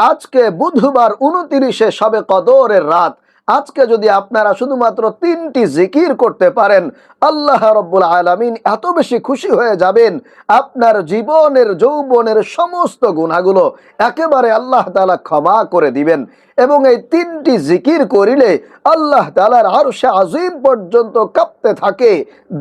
আজকে বুধবার 29 শবে কদরের রাত। আজকে যদি আপনারা শুধুমাত্র 3টি জিকির করতে পারেন, আল্লাহ রাব্বুল আলামিন এত বেশি খুশি হয়ে যাবেন, আপনার জীবনের যৌবনের সমস্ত গুনাহগুলো একেবারে আল্লাহ তাআলা ক্ষমা করে দিবেন। এবং এই 3টি জিকির করিলে আল্লাহ তাআলার আরশে আজিম পর্যন্ত কাঁপতে থাকে,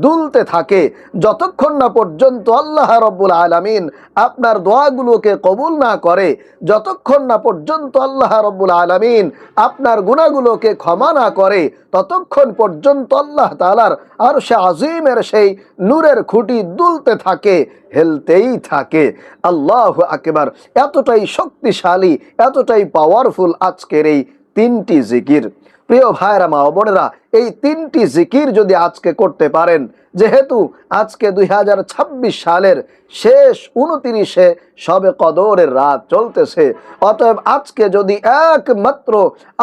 দুলতে থাকে, যতক্ষণ না পর্যন্ত আল্লাহ রাব্বুল আলামিন আপনার দোয়াগুলোকে কবুল না করে, যতক্ষণ না পর্যন্ত আল্লাহ রাব্বুল আলামিন আপনার গুনাহগুলোকে ক্ষমা না করে, ততক্ষণ পর্যন্ত আল্লাহ তাআলার আরশে আজিমের সেই নূরের খুঁটি দুলতে থাকে, হেলতেই থাকে। আল্লাহু আকবার। এতটাই শক্তিশালী, এতটাই পাওয়ারফুল আজকের এই 3টি জিকির। প্রিয় ভাইরা, মা ও বোনেরা, এই 3টি জিকির যদি আজকে করতে পারেন, যেহেতু আজকে 2026 সালের শেষ 29 শবে কদরের রাত চলতেছে, অতএব আজকে যদি একমাত্র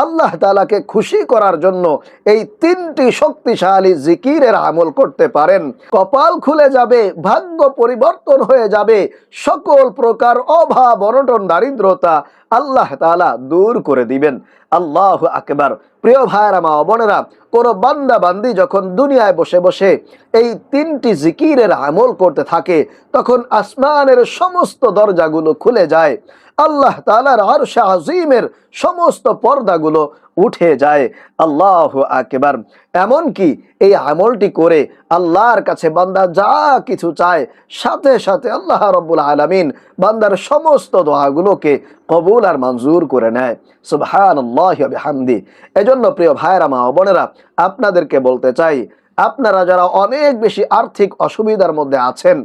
আল্লাহ তাআলাকে খুশি করার জন্য এই 3টি শক্তিশালী জিকিরের আমল করতে পারেন, কপাল খুলে যাবে, ভাগ্য পরিবর্তন হয়ে যাবে, সকল প্রকার অভাব অনটন দারিদ্রতা আল্লাহ তাআলা দূর করে দিবেন। আল্লাহু আকবার। প্রিয় ভাইরা, মা ও বোনেরা, কোন বান্দা বান্দি যখন দুনিয়ায় বসে বসে এই 3টি জিকিরের আমল করতে থাকে, তখন আসমানের সমস্ত দরজাগুলো খুলে যায়, আল্লাহ তাআলার আরশে আজিমের সমস্ত পর্দাগুলো উঠে যায়। আল্লাহু আকবার। এমনকি এই আমলটি করে আল্লাহর কাছে বান্দা যা কিছু চায়, সাথে সাথে আল্লাহ রাব্বুল আলামিন বান্দার সমস্ত দোয়াগুলোকে কবুল আর মঞ্জুর করে নেয়। সুবহানাল্লাহি ওয়া বিহামদি। এজন্য প্রিয় ভাইরা, মা ও বোনেরা, আপনাদেরকে বলতে চাই, আপনারা যারা অনেক বেশি আর্থিক অসুবিধার মধ্যে আছেন,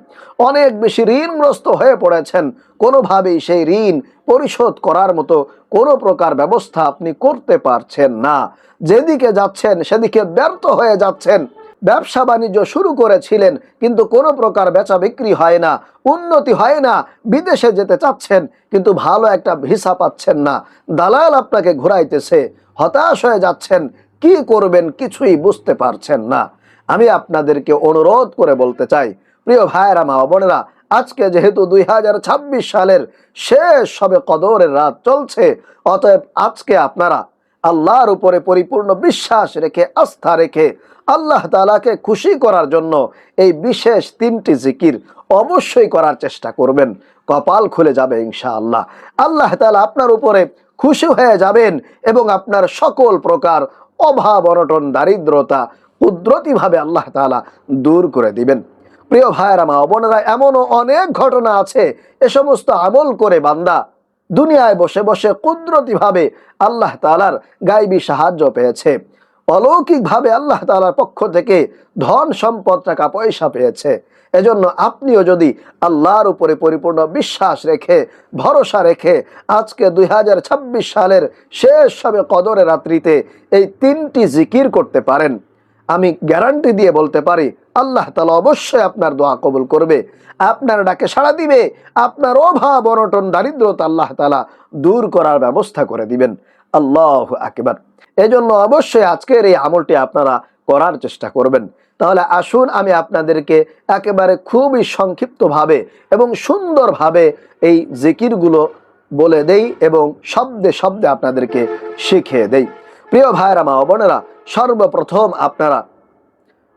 অনেক বেশি ঋণগ্রস্ত হয়ে পড়েছেন, কোনোভাবেই সেই ঋণ পরিশোধ করার মতো কোনো প্রকার ব্যবস্থা আপনি করতে পারছেন না, যেদিকে যাচ্ছেন সেদিকে ব্যর্থ হয়ে যাচ্ছেন, ব্যবসা বাণিজ্য শুরু করেছিলেন কিন্তু কোনো প্রকার বেচা বিক্রি হয় না, উন্নতি হয় না, বিদেশে যেতে চাচ্ছেন কিন্তু ভালো একটা ভিসা পাচ্ছেন না, দালাল আপনাকে ঘুরাইতেছে, হতাশ হয়ে যাচ্ছেন, কি করবেন কিছুই বুঝতে পারছেন না। আমি আপনাদেরকে অনুরোধ করে বলতে চাই, প্রিয় ভাইরা, মা ও বোনেরা, আজকে যেহেতু 2026 সালের শেষ শবে কদরের রাত চলছে, অতএব আজকে আপনারা আল্লাহর উপরে পরিপূর্ণ বিশ্বাস রেখে, আস্থা রেখে আল্লাহ তাআলাকে খুশি করার জন্য এই বিশেষ 3টি জিকির অবশ্যই করার চেষ্টা করবেন। কপাল খুলে যাবে ইনশাআল্লাহ। আল্লাহ তাআলা আপনার উপরে খুশি হয়ে যাবেন এবং আপনার সকল প্রকার অভাব অনটন দারিদ্রতা কুদরতিভাবে আল্লাহ তাআলা দূর করে দিবেন। প্রিয় ভাইরা, মা ও বোনেরা, এমনও অনেক ঘটনা আছে এ সমস্ত আমল করে বান্দা দুনিয়ায় বসে বসে কুদরতিভাবে আল্লাহ তাআলার গায়বী সাহায্য পেয়েছে, অলৌকিকভাবে আল্লাহ তাআলার পক্ষ থেকে ধন সম্পদ টাকা পয়সা পেয়েছে। এজন্য আপনিও যদি আল্লাহর উপরে পরিপূর্ণ বিশ্বাস রেখে, ভরসা রেখে আজকে 2026 সালের শেষ শবে কদরের রাত্রিতে এই 3টি জিকির করতে পারেন, আমি গ্যারান্টি দিয়ে বলতে পারি আল্লাহ তাআলা অবশ্যই আপনার দোয়া কবুল করবে, আপনার ডাকে সাড়া দিবে, আপনার অভাব অনটন দারিদ্রতা আল্লাহ তাআলা দূর করার ব্যবস্থা করে দিবেন। আল্লাহু আকবার। এজন্য অবশ্যই আজকের এই আমলটি আপনারা করার চেষ্টা করবেন। তাহলে আসুন আমি আপনাদেরকে একেবারে খুবই সংক্ষিপ্তভাবে এবং সুন্দরভাবে এই জিকিরগুলো বলে দেই এবং শব্দে শব্দে আপনাদেরকে শিখিয়ে দেই। প্রিয় ভাইরা, মা ও বোনেরা, সর্বপ্রথম আপনারা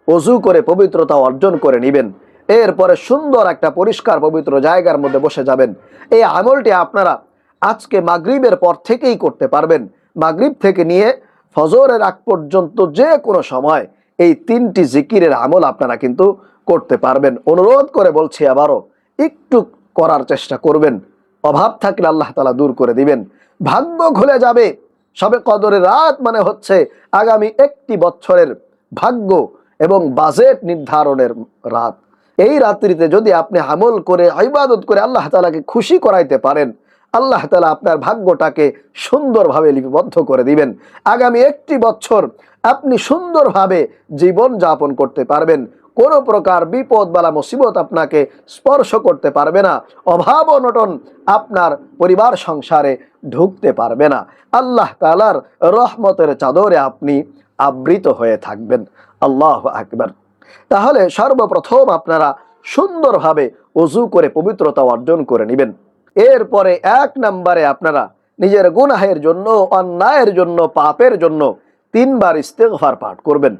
ওযু করে পবিত্রতা অর্জন করে নেবেন। এরপরে সুন্দর একটা পরিষ্কার পবিত্র জায়গার মধ্যে বসে যাবেন। এই আমলটি আপনারা আজকে মাগরিবের পর থেকেই করতে পারবেন। মাগরিব থেকে নিয়ে ফজরের আগ পর্যন্ত যে কোনো সময় এই 3টি জিকিরের আমল আপনারা কিন্তু করতে পারবেন। অনুরোধ করে বলছি আবারও, একটু করার চেষ্টা করবেন, অভাব থাকলে আল্লাহ তাআলা দূর করে দিবেন, ভাগ্য খুলে যাবে। শবে কদরের রাত মানে হচ্ছে আগামী 1টি বছরের ভাগ্য এবং বাজেট নির্ধারণের রাত। এই রাত্রিতে যদি আপনি আমল করে, ইবাদত করে আল্লাহ তাআলাকে খুশি করাইতে পারেন, আল্লাহ তাআলা আপনার ভাগ্যটাকে সুন্দরভাবে লিপিবদ্ধ করে দিবেন। আগামী 1টি বছর আপনি সুন্দরভাবে জীবন যাপন করতে পারবেন, কোনো প্রকার বিপদ বালা মুসিবত আপনাকে স্পর্শ করতে পারবে না, অভাব অনটন আপনার পরিবার সংসারে ঢুকতে পারবে না। আল্লাহ তাআলার রহমতের চাদরে আপনি আবৃত হয়ে থাকবেন। আল্লাহু আকবার। তাহলে সর্বপ্রথম আপনারা সুন্দরভাবে ওযু করে পবিত্রতা অর্জন করে নেবেন। এরপরে 1 নম্বরে আপনারা নিজের গুনাহের জন্য, অন্যায়ের জন্য, পাপের জন্য 3 বার ইস্তেগফার পাঠ করবেন।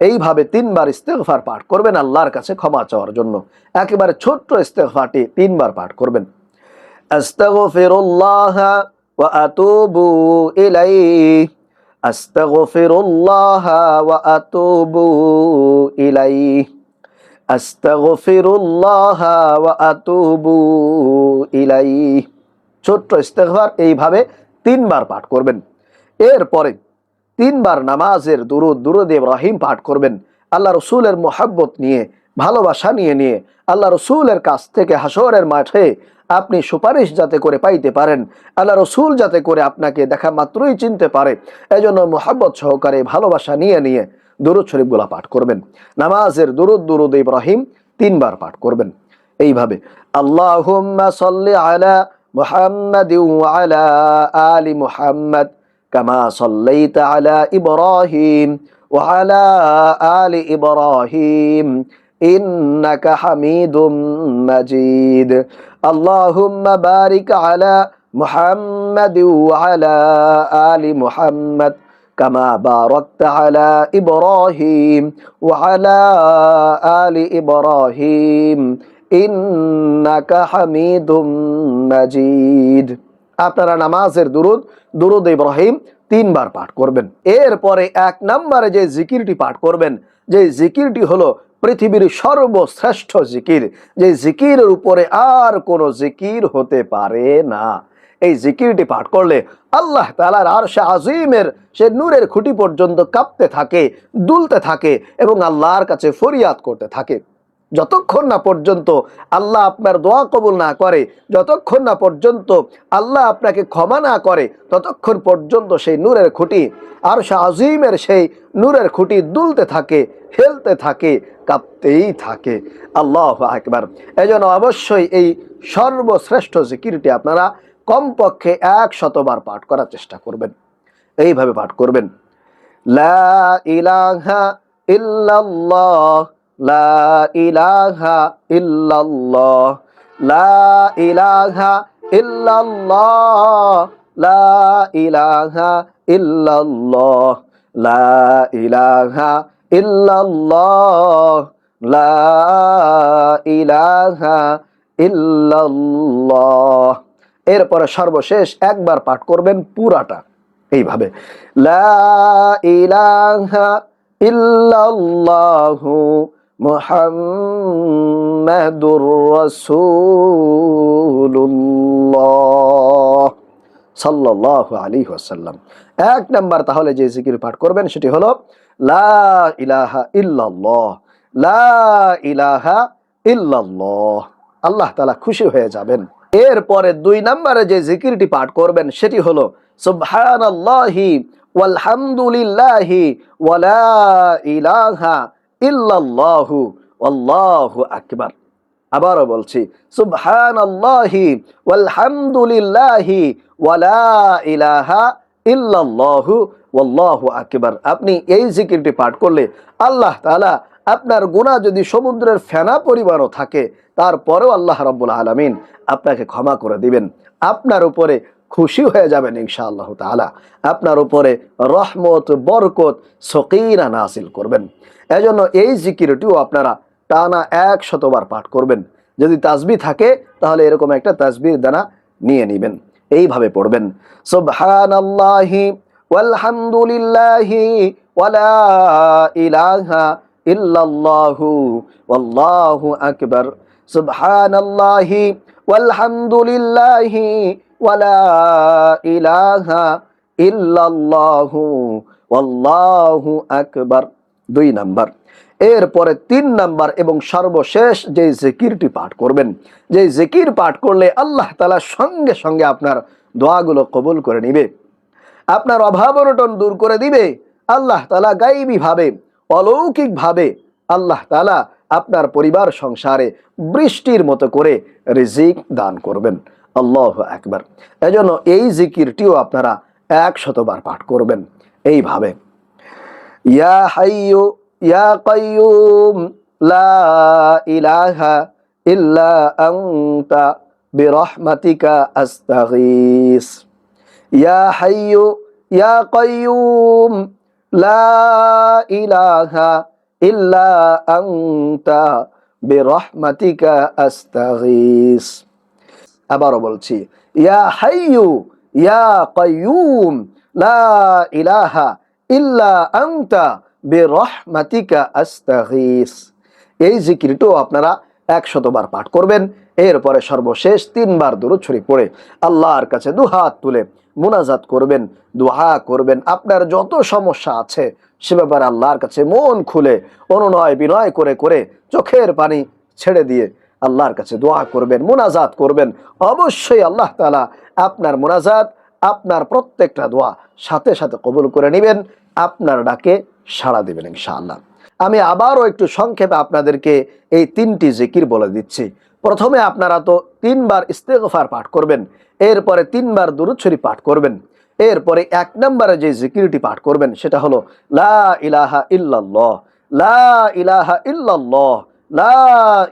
এইভাবে 3 বার ইস্তেগফার পাঠ করবেন আল্লাহর কাছে ক্ষমা চাওয়ার জন্য। একেবারে ছোট্ট ইস্তেগফারটি 3 বার পাঠ করবেন। আস্তাগফিরুল্লাহ ওয়া আতুবু ইলাইহি, আস্তাগফিরুল্লাহ ওয়া আতুবু ইলাইহি, আস্তাগফিরুল্লাহ ওয়া আতুবু ইলাইহি। ছোট্ট ইস্তেগফার এইভাবে 3 বার পাঠ করবেন। এরপরে 3 বার নামাজের দুরূদ ইব্রাহিম পাঠ করবেন। আল্লাহ রসুলের মোহাব্বত নিয়ে, ভালোবাসা নিয়ে আল্লাহ রসুলের কাছ থেকে হাসরের মাঠে আপনি সুপারিশ যাতে করে পাইতে পারেন, আল্লাহ রসুল যাতে করে আপনাকে দেখা মাত্রই চিনতে পারে, এজন্য মোহাব্বত সহকারে ভালোবাসা নিয়ে দুরূদ শরীফগুলা পাঠ করবেন। নামাজের দুরূদ ইব্রাহিম 3 বার পাঠ করবেন। এইভাবে আল্লাহুম্মা সাল্লি আলা মুহাম্মাদিন ওয়া আলা আলি মুহাম্মাদ কামা সাল্লাইতা আলা ইব্রাহিম ওয়া আলা আলি ইব্রাহিম ইন্নাকা হামিদুম মাজিদ। আল্লাহুম্মা বারিক আলা মুহাম্মাদিন ওয়া আলা আলি মুহাম্মাদ কামা বারাকতা আলা ইব্রাহিম ওয়া আলা আলি ইব্রাহিম ইন্নাকা হামিদুম মাজিদ। আপনারা নামাজের দুরূদ ইব্রাহিম 3 বার পাঠ করবেন। এরপরে 1 নম্বরে যে জিকিরটি পাঠ করবেন, যে জিকিরটি হলো পৃথিবীর সর্বশ্রেষ্ঠ জিকির, যে জিকিরের উপরে আর কোনো জিকির হতে পারে না। এই জিকিরটি পাঠ করলে আল্লাহ তাআলার আরশে আজিমের সে নূরের খুঁটি পর্যন্ত কাঁপতে থাকে, দুলতে থাকে এবং আল্লাহর কাছে ফরিয়াদ করতে থাকে। যতক্ষণ না পর্যন্ত আল্লাহ আপনার দোয়া কবুল না করে, যতক্ষণ না পর্যন্ত আল্লাহ আপনাকে ক্ষমা না করে, ততক্ষণ পর্যন্ত সেই নূরের খুঁটি, আরশে আজিমের সেই নূরের খুঁটি দুলতে থাকে, হেলতে থাকে, কাঁপতেই থাকে। আল্লাহু আকবার। এজন্য অবশ্যই এই সর্বশ্রেষ্ঠ জিকিরটি আপনারা কমপক্ষে 100 বার পাঠ করার চেষ্টা করবেন। এইভাবে পাঠ করবেন, লা ইলাহা ইল্লাল্লাহ, লা ইলাহা ইল্লাল্লাহ, লা ইলাহা ইল্লাল্লাহ, লা ইলাহা ইল্লাল্লাহ, লা ইলাহা ইল্লাল্লাহ, লা ইলাহা ইল্লাল্লাহ। এরপরে সর্বশেষ একবার পাঠ করবেন পুরাটা এইভাবে, লা ইলাহা ইল্লাল্লাহু মুহাম্মাদুর রাসূলুল্লাহ সাল্লাল্লাহু আলাইহি ওয়াসাল্লাম। 1 নাম্বার তাহলে যে জিকির পাঠ করবেন সেটি হলো লা ইলাহা ইল্লাল্লাহ, লা ইলাহা ইল্লাল্লাহ। আল্লাহ তাআলা খুশি হয়ে যাবেন। এরপরে 2 নম্বরে যে জিকিরটি পাঠ করবেন সেটি হলো সুবহানাল্লাহি ওয়ালহামদুলিল্লাহি ওয়া লা ইলাহা ইল্লাল্লাহু আল্লাহু আকবার। আবারও বলছি, সুবহানাল্লাহি ওয়ালহামদুলিল্লাহি ওয়া লা ইলাহা ইল্লাল্লাহু আল্লাহু আকবার। আপনি এই জিকিরটি পাঠ করলে আল্লাহ তাআলা আপনার গুনাহ যদি সমুদ্রের ফেনা পরিমাণও থাকে, তারপরেও আল্লাহ রাব্বুল আলামিন আপনাকে ক্ষমা করে দিবেন, আপনার উপরে খুশি হয়ে যাবেন ইনশাআল্লাহ তাআলা, আপনার উপরে রহমত, বরকত, সকিনা নাসিল করবেন। এজন্য এই জিকিরটিও আপনারা টানা 100 বার পাঠ করবেন। যদি তাসবিহ থাকে তাহলে এরকম একটা তাসবির দানা নিয়ে নেবেন, এইভাবে পড়বেন, সুবহানাল্লাহি ওয়ালহামদুলিল্লাহি ওয়া লা ইলাহা ইল্লাল্লাহু আল্লাহু আকবার, সুবহানাল্লাহি ওয়ালহামদুলিল্লাহি ওয়া লা ইলাহা ইল্লাল্লাহু আল্লাহু আকবার। 2 নাম্বার। এরপরে 3 নাম্বার এবং সর্বশেষ যে জিকিরটি পাঠ করবেন, যে জিকির পাঠ করলে আল্লাহ তাআলা সঙ্গে সঙ্গে আপনার দোয়াগুলো কবুল করে নেবে, আপনার অভাব অনটন দূর করে দিবে। আল্লাহ তাআলা গায়বী ভাবে, অলৌকিক ভাবে আল্লাহ তাআলা আপনার পরিবার সংসারে বৃষ্টির মতো করে রিজিক দান করবেন। আল্লাহু আকবার। এজন্য এই জিকিরটিও আপনারা 100 বার পাঠ করবেন এইভাবে, ইয়া হাইয়ু ইয়া কাইয়ুম লা ইলাহা ইল্লা আনতা বিরহমাতিকা আস্তাগীস। ইয়া হাইয়ু ইয়া কাইয়ুম লা ইলাহা ইল্লা আনতা বিরহমাতিকা আস্তাগীস। আবারও বলছি, ইয়া হাইয়ু ইয়া কাইয়ুম লা ইলাহা ইল্লা আনতা বিরহমাতিকা আস্তাগীস। এই জিকিরটাও আপনারা 100 বার পাঠ করবেন। এরপরে সর্বশেষ 3 বার দুরূদ শরীফ পড়ে আল্লাহর কাছে দুহাত তুলে মুনাজাত করবেন, দোয়া করবেন। আপনার যত সমস্যা আছে সে ব্যাপারে আল্লাহর কাছে মন খুলে অনুনয় বিনয় করে করে চোখের পানি ছেড়ে দিয়ে আল্লাহর কাছে দোয়া করবেন, মুনাজাত করবেন। অবশ্যই আল্লাহ তাআলা আপনার মুনাজাত, আপনার প্রত্যেকটা দোয়া সাথে সাথে কবুল করে নেবেন, আপনার ডাকে সাড়া দেবেন ইনশাআল্লাহ। আমি আবারও একটু সংক্ষেপে আপনাদেরকে এই 3টি জিকির বলে দিচ্ছি। প্রথমে আপনারা তো 3 বার ইস্তেগফার পাঠ করবেন, এরপরে 3 বার দুরূদ শরীফ পাঠ করবেন। এরপরে 1 নম্বরে যে জিকিরটি পাঠ করবেন সেটা হলো লা ইলাহা ইল্লাল্লাহ, লা ইলাহা ইল্লাল্লাহ, লা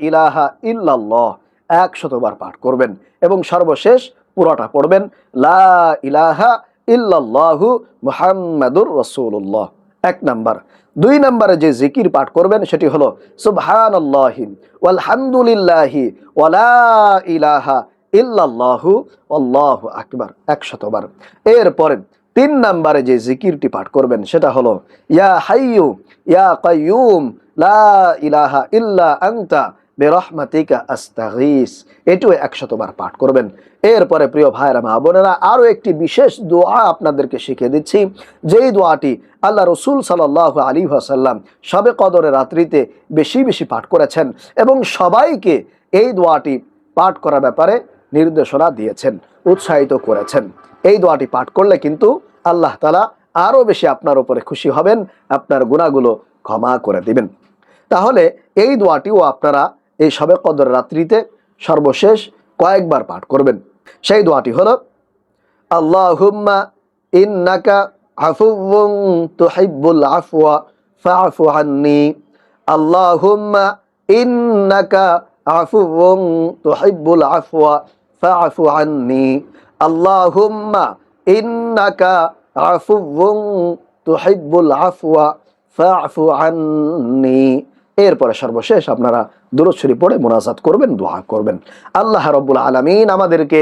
ইলাহা ইল্লাল্লাহ 100 বার পাঠ করবেন। এবং সর্বশেষ পুরোটা পড়বেন লা ইলাহা ইল্লাল্লাহু মুহাম্মাদুর রাসূলুল্লাহ। 1 নাম্বার। 2 নম্বরে যে জিকির পাঠ করবেন সেটি হলো সুবহানাল্লাহি ওয়ালহামদুলিল্লাহি ওয়ালা ইলাহা ইল্লাল্লাহু আল্লাহু আকবার 100 বার। এরপরে 3 নম্বরে যে জিকিরটি পাঠ করবেন সেটা হলো ইয়া হাইয়ু ইয়া কাইয়ুম লা ইলাহা ইল্লা আনতা বিরহমাতিকা আস্তাগীস। এটিও 100 বার পাঠ করবেন। এরপরে প্রিয় ভাইরা মা বোনেরা, আরও একটি বিশেষ দোয়া আপনাদেরকে শিখিয়ে দিচ্ছি, যেই দোয়াটি আল্লাহ রসুল সাল্লাল্লাহু আলাইহি ওয়াসাল্লাম শবে কদরের রাত্রিতে বেশি বেশি পাঠ করেছেন এবং সবাইকে এই দোয়াটি পাঠ করার ব্যাপারে নির্দেশনা দিয়েছেন, উৎসাহিত করেছেন। এই দোয়াটি পাঠ করলে কিন্তু আল্লাহ তাআলা আরও বেশি আপনার উপরে খুশি হবেন, আপনার গুনাহগুলো ক্ষমা করে দিবেন। তাহলে এই দোয়াটিও আপনারা এই শবে কদরের রাত্রিতে সর্বশেষ কয়েকবার পাঠ করবেন। সেই দোয়াটি হলো আল্লাহুম্মা ইন্নাকা আফুউন তুহিব্বুল আফওয়া ফাআফু আন্নী, আল্লাহুম্মা ইন্নাকা আফুউন তুহিব্বুল আফওয়া ফাআফু আন্নী, আল্লাহুম্মা ইন্নাকা আফুউন তুহিব্বুল আফওয়া ফাআফু আন্নী। এরপরে সর্বশেষ আপনারা দুরূদ শরীফ পড়ে মুনাজাত করবেন, দোয়া করবেন। আল্লাহ রাব্বুল আলামিন আমাদেরকে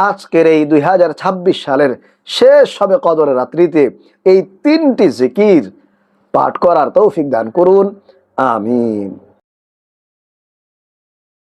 আজকের এই 2026 সালের শেষ শবে কদরের রাত্রিতে এই 3টি জিকির পাঠ করার তৌফিক দান করুন, আমিন।